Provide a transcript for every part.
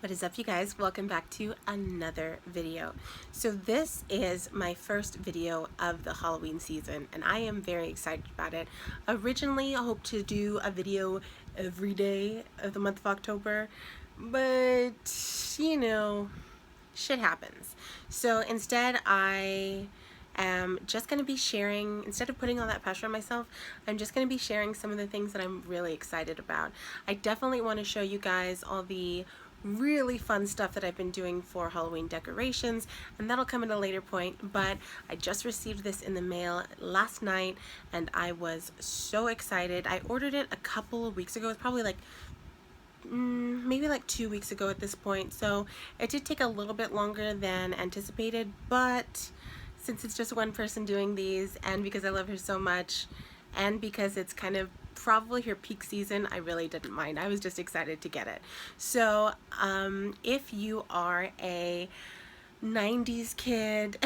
What is up, you guys? Welcome back to another video. So this is my first video of the Halloween season and I am very excited about it. Originally I hoped to do a video every day of the month of October, but you know, shit happens. So instead I am just going to be sharing, instead of putting all that pressure on myself, I'm just going to be sharing some of the things that I'm really excited about. I definitely want to show you guys all the really fun stuff that I've been doing for Halloween decorations, and that'll come at a later point, but I just received this in the mail last night and I was so excited. I ordered it a couple of weeks ago. It's probably like maybe like 2 weeks ago at this point, so it did take a little bit longer than anticipated, but since it's just one person doing these, and because I love her so much, and because it's kind of probably her peak season, I really didn't mind. I was just excited to get it. So if you are a 90s kid,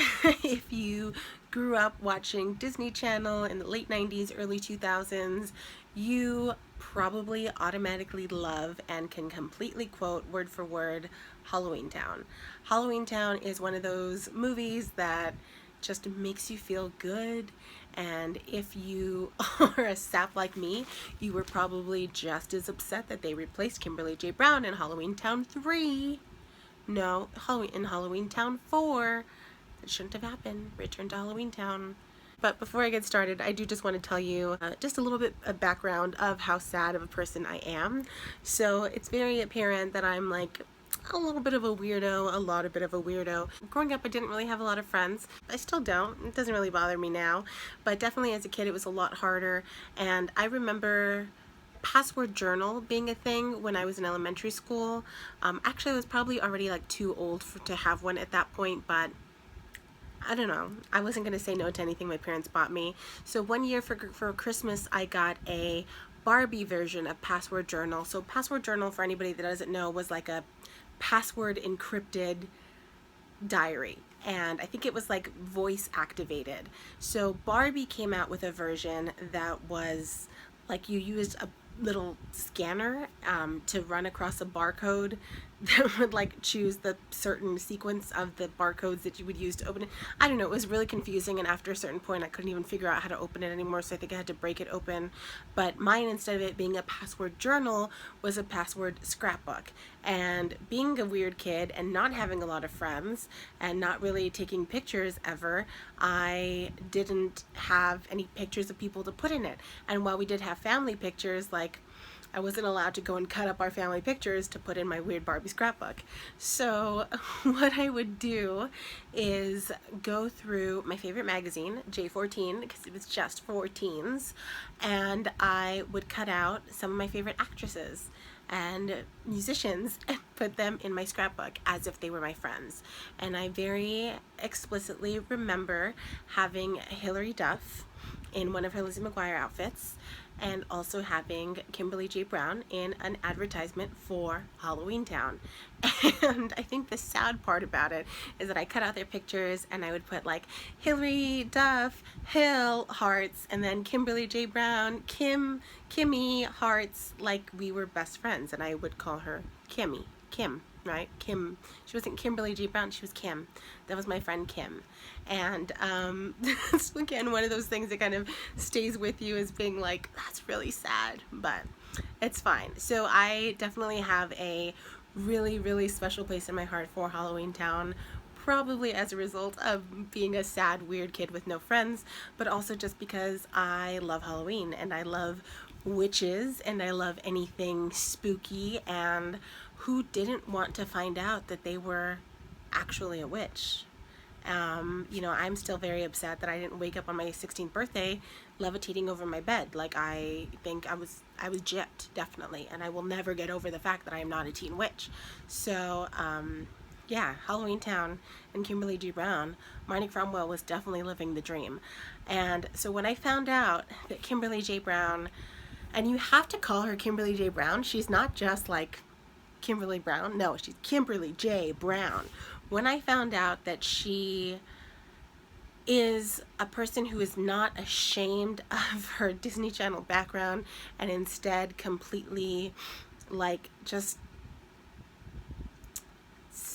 if you grew up watching Disney Channel in the late 90s, early 2000s, you probably automatically love and can completely quote word for word HALLOWEENTOWN. HALLOWEENTOWN is one of those movies that just makes you feel good, and if you are a sap like me, you were probably just as upset that they replaced Kimberly J. Brown in HALLOWEENTOWN 3. No, in HALLOWEENTOWN 4. That shouldn't have happened. Return to HALLOWEENTOwn. But before I get started, I do just want to tell you just a little bit of background of how sad of a person I am. So it's very apparent that I'm like a little bit of a weirdo, a bit of a weirdo. Growing up, I didn't really have a lot of friends. I still don't. It doesn't really bother me now. But definitely as a kid, it was a lot harder. And I remember password journal being a thing when I was in elementary school. Actually, I was probably already like too old to have one at that point, but I don't know. I wasn't going to say no to anything my parents bought me. So one year for Christmas, I got a Barbie version of password journal. So password journal, for anybody that doesn't know, was like a password encrypted diary, and I think it was like voice activated. So Barbie came out with a version that was like you used a little scanner to run across a barcode that would like choose the certain sequence of the barcodes that you would use to open it. I don't know, it was really confusing, and after a certain point I couldn't even figure out how to open it anymore, so I think I had to break it open. But mine, instead of it being a password journal, was a password scrapbook. And being a weird kid and not having a lot of friends and not really taking pictures ever, I didn't have any pictures of people to put in it. And while we did have family pictures, like I wasn't allowed to go and cut up our family pictures to put in my weird Barbie scrapbook. So what I would do is go through my favorite magazine, J14, because it was just for teens, and I would cut out some of my favorite actresses and musicians and put them in my scrapbook as if they were my friends. And I very explicitly remember having Hilary Duff in one of her Lizzie McGuire outfits, and also having Kimberly J. Brown in an advertisement for HALLOWEENTOWN. And I think the sad part about it is that I cut out their pictures and I would put like Hilary Duff, Hill, hearts, and then Kimberly J. Brown, Kimmy, hearts, like we were best friends, and I would call her Kim, right? Kim. She wasn't Kimberly J. Brown, she was Kim. That was my friend Kim. And that's again one of those things that kind of stays with you as being like, that's really sad, but it's fine. So I definitely have a really, really special place in my heart for HALLOWEENTOWN, probably as a result of being a sad, weird kid with no friends, but also just because I love Halloween and I love witches and I love anything spooky, and who didn't want to find out that they were actually a witch? You know, I'm still very upset that I didn't wake up on my 16th birthday levitating over my bed. Like, I think I was gypped, definitely, and I will never get over the fact that I am not a teen witch. So, yeah, HALLOWEENTOWN and Kimberly G. Brown, Marnie Cromwell was definitely living the dream. And so when I found out that Kimberly J. Brown, and you have to call her Kimberly J. Brown, she's not just like Kimberly Brown, no, she's Kimberly J. Brown. When I found out that she is a person who is not ashamed of her Disney Channel background and instead completely like just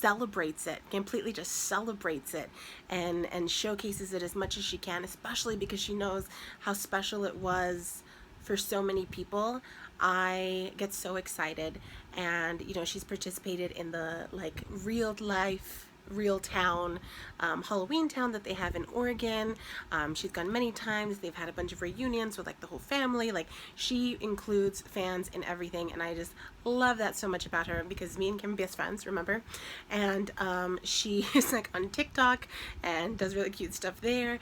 celebrates it, completely just celebrates it, and showcases it as much as she can, especially because she knows how special it was for so many people. I get so excited. And you know, she's participated in the like real life, real town, HALLOWEENTOWN that they have in Oregon. She's gone many times. They've had a bunch of reunions with like the whole family. Like, she includes fans in everything, and I just love that so much about her, because me and Kim are best friends, remember? And she is like on TikTok and does really cute stuff there,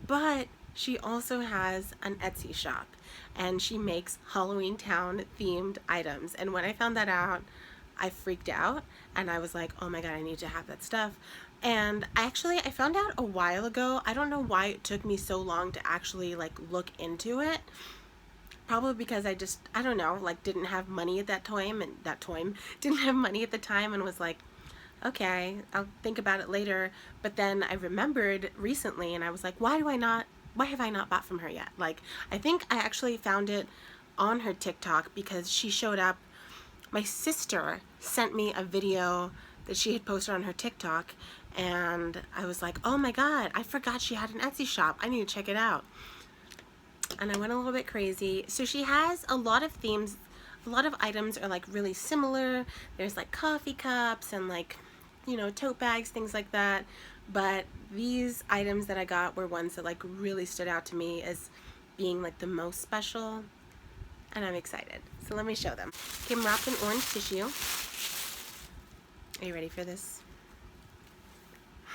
but she also has an Etsy shop, and she makes HALLOWEENTOWN themed items. And when I found that out, I freaked out, and I was like, oh my god, I need to have that stuff. And I found out a while ago. I don't know why it took me so long to actually like look into it. Probably because I don't know, like didn't have money at that time, didn't have money at the time, and was like, okay, I'll think about it later. But then I remembered recently, and I was like, why have I not bought from her yet? Like, I think I actually found it on her TikTok because she showed up. My sister sent me a video that she had posted on her TikTok, and I was like, oh my god, I forgot she had an Etsy shop. I need to check it out. And I went a little bit crazy. So she has a lot of themes. A lot of items are like really similar. There's like coffee cups and like, you know, tote bags, things like that. But these items that I got were ones that like really stood out to me as being like the most special, and I'm excited. So let me show them. Came wrapped in orange tissue. Are you ready for this?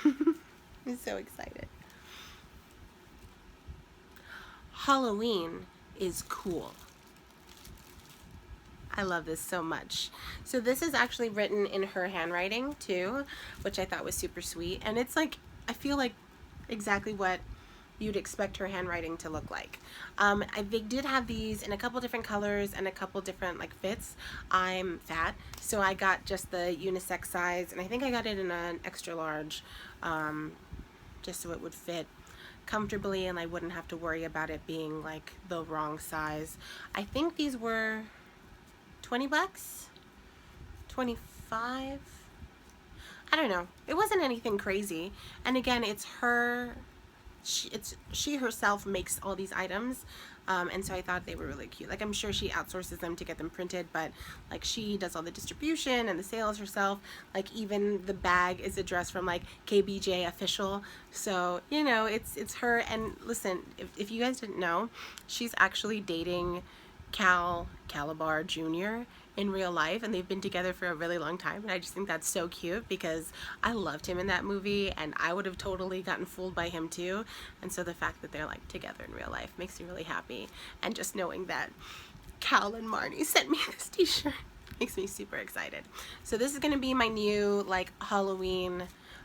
I'm so excited. Halloween is cool. I love this so much. So this is actually written in her handwriting too, which I thought was super sweet. And it's like, I feel like exactly what you'd expect her handwriting to look like. They did have these in a couple different colors and a couple different like fits. I'm fat, so I got just the unisex size, and I think I got it in an extra large, just so it would fit comfortably and I wouldn't have to worry about it being like the wrong size. I think these were 20 bucks, 25. I don't know. It wasn't anything crazy. And again, it's her, she herself makes all these items. And so I thought they were really cute. Like, I'm sure she outsources them to get them printed, but like she does all the distribution and the sales herself. Like, even the bag is addressed from like KBJ official. So, you know, it's her. And listen, if you guys didn't know, she's actually dating Calabar Jr. in real life, and they've been together for a really long time, and I just think that's so cute because I loved him in that movie, and I would have totally gotten fooled by him too. And so the fact that they're like together in real life makes me really happy, and just knowing that Cal and Marnie sent me this t-shirt makes me super excited. So this is gonna be my new like Halloween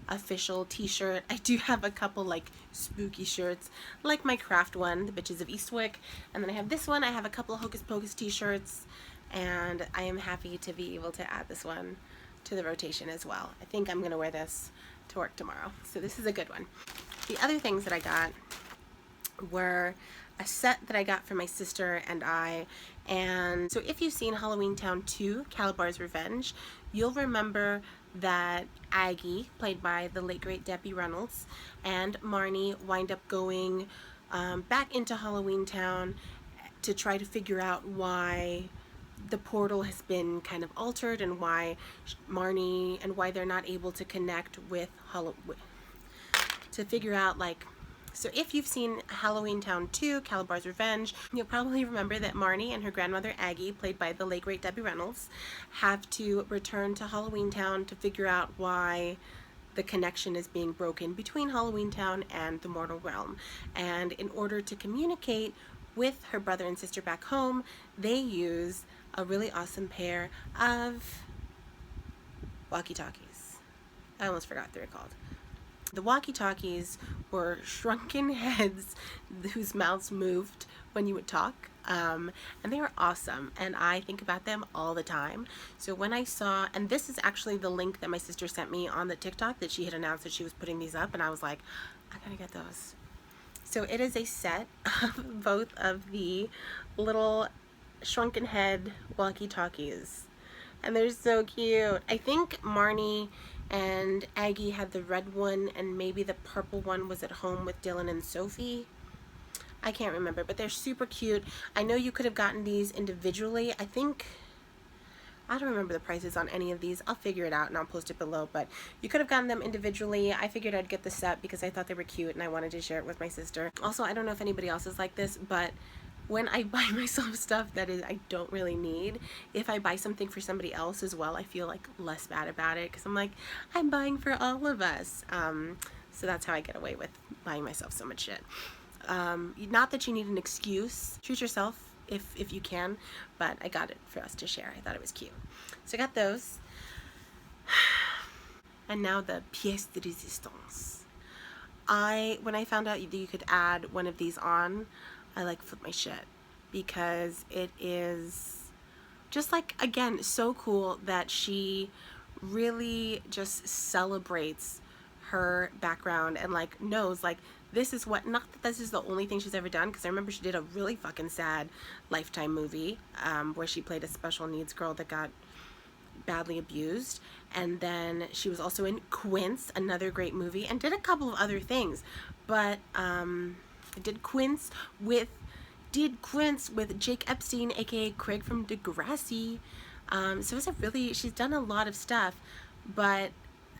official t-shirt. I do have a couple like spooky shirts, like my craft one, the Bitches of Eastwick, and then I have this one. I have a couple of Hocus Pocus t-shirts, and I am happy to be able to add this one to the rotation as well. I think I'm gonna wear this to work tomorrow, so this is a good one. The other things that I got were a set that I got for my sister and I. And so if you've seen HALLOWEENTOWN 2, Calabar's Revenge, you'll remember that Aggie, played by the late great Debbie Reynolds, and Marnie wind up going back into HALLOWEENTOWN to try to figure out why the portal has been kind of altered, and why Marnie, and why they're not able to connect with to figure out like. So if you've seen HALLOWEENTOWN 2, Calabar's Revenge, you'll probably remember that Marnie and her grandmother Aggie, played by the late great Debbie Reynolds, have to return to HALLOWEENTOWN to figure out why the connection is being broken between HALLOWEENTOWN and the mortal realm. And in order to communicate with her brother and sister back home, they use a really awesome pair of walkie-talkies. I almost forgot what they were called. The walkie-talkies were shrunken heads whose mouths moved when you would talk, and they were awesome, and I think about them all the time. So when I saw, and this is actually the link that my sister sent me on the TikTok that she had announced that she was putting these up, and I was like, I gotta get those. So it is a set of both of the little shrunken head walkie-talkies, and they're so cute. I think Marnie and Aggie had the red one, and maybe the purple one was at home with Dylan and Sophie. I can't remember, but they're super cute. I know you could have gotten these individually. I don't remember the prices on any of these. I'll figure it out and I'll post it below, but you could have gotten them individually. I figured I'd get the set because I thought they were cute and I wanted to share it with my sister. Also, I don't know if anybody else is like this, but when I buy myself stuff that I don't really need, if I buy something for somebody else as well, I feel like less bad about it because I'm like, I'm buying for all of us. So that's how I get away with buying myself so much shit. Not that you need an excuse. Treat yourself if you can, but I got it for us to share. I thought it was cute. So I got those. And now the pièce de résistance. When I found out that you could add one of these on, I like flipped my shit because it is just like, again, so cool that she really just celebrates her background and like knows like this is what, not that this is the only thing she's ever done, because I remember she did a really fucking sad Lifetime movie where she played a special needs girl that got badly abused, and then she was also in Quince, another great movie, and did a couple of other things, but did Quince with Jake Epstein, aka Craig from Degrassi. So it's she's done a lot of stuff, but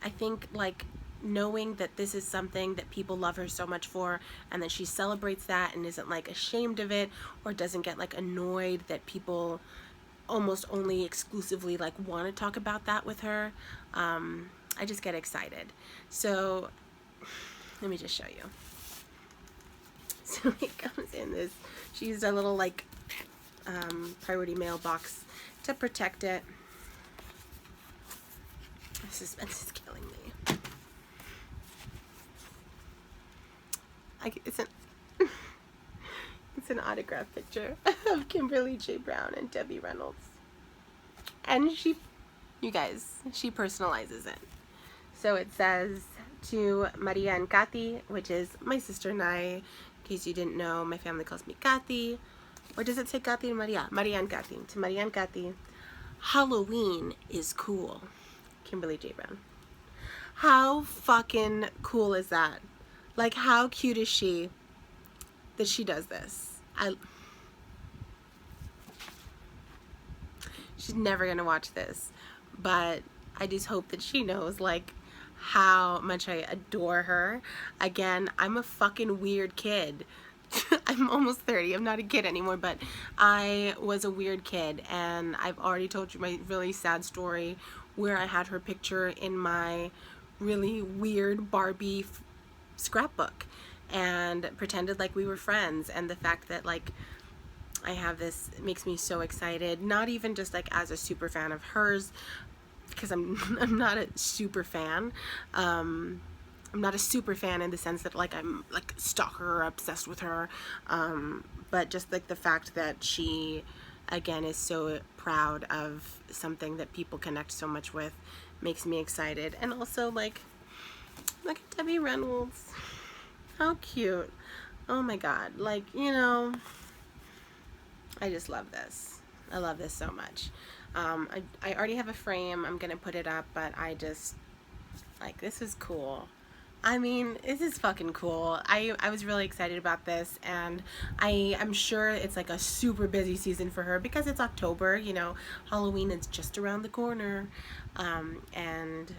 I think like knowing that this is something that people love her so much for, and that she celebrates that and isn't like ashamed of it, or doesn't get like annoyed that people almost only exclusively like want to talk about that with her, I just get excited. So let me just show you. So it comes in this, she used a little like priority mail box to protect it. The suspense is killing me. It's an autograph picture of Kimberly J. Brown and Debbie Reynolds. And you guys, she personalizes it. So it says, to Maria and Kathy, which is my sister and I. In case you didn't know, my family calls me Kathy. Or does it say Kathy and Maria? Maria and Kathy. To Maria and Kathy, Halloween is cool. Kimberly J. Brown. How fucking cool is that? Like, how cute is she that she does this? She's never gonna watch this, but I just hope that she knows like how much I adore her. Again, I'm a fucking weird kid. I'm almost 30. I'm not a kid anymore, but I was a weird kid, and I've already told you my really sad story where I had her picture in my really weird Barbie scrapbook and pretended like we were friends. And the fact that like I have this makes me so excited, not even just like as a super fan of hers, because I'm not a super fan. I'm not a super fan in the sense that like I'm like stalker or obsessed with her, but just like the fact that she again is so proud of something that people connect so much with makes me excited. And also like, look at Debbie Reynolds, how cute. Oh my god, like, you know, I just love this. I love this so much. I already have a frame. I'm gonna put it up, but I just like, this is cool. I mean, this is fucking cool. I was really excited about this, and I'm sure it's like a super busy season for her because it's October, you know, Halloween is just around the corner, and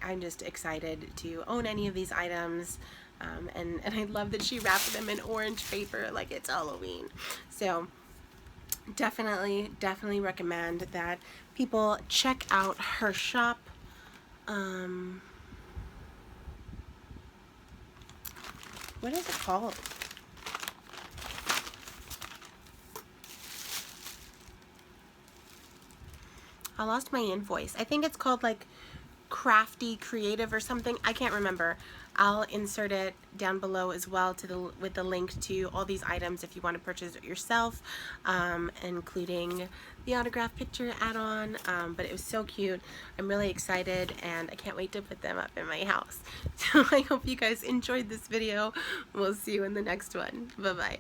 I'm just excited to own any of these items, and I love that she wrapped them in orange paper like it's Halloween. So definitely recommend that people check out her shop. What is it called? I lost my invoice. I think it's called like Crafty Creative or something. I can't remember. I'll insert it down below as well with the link to all these items if you want to purchase it yourself, including the autograph picture add-on. But it was so cute. I'm really excited, and I can't wait to put them up in my house. So I hope you guys enjoyed this video. We'll see you in the next one. Bye-bye.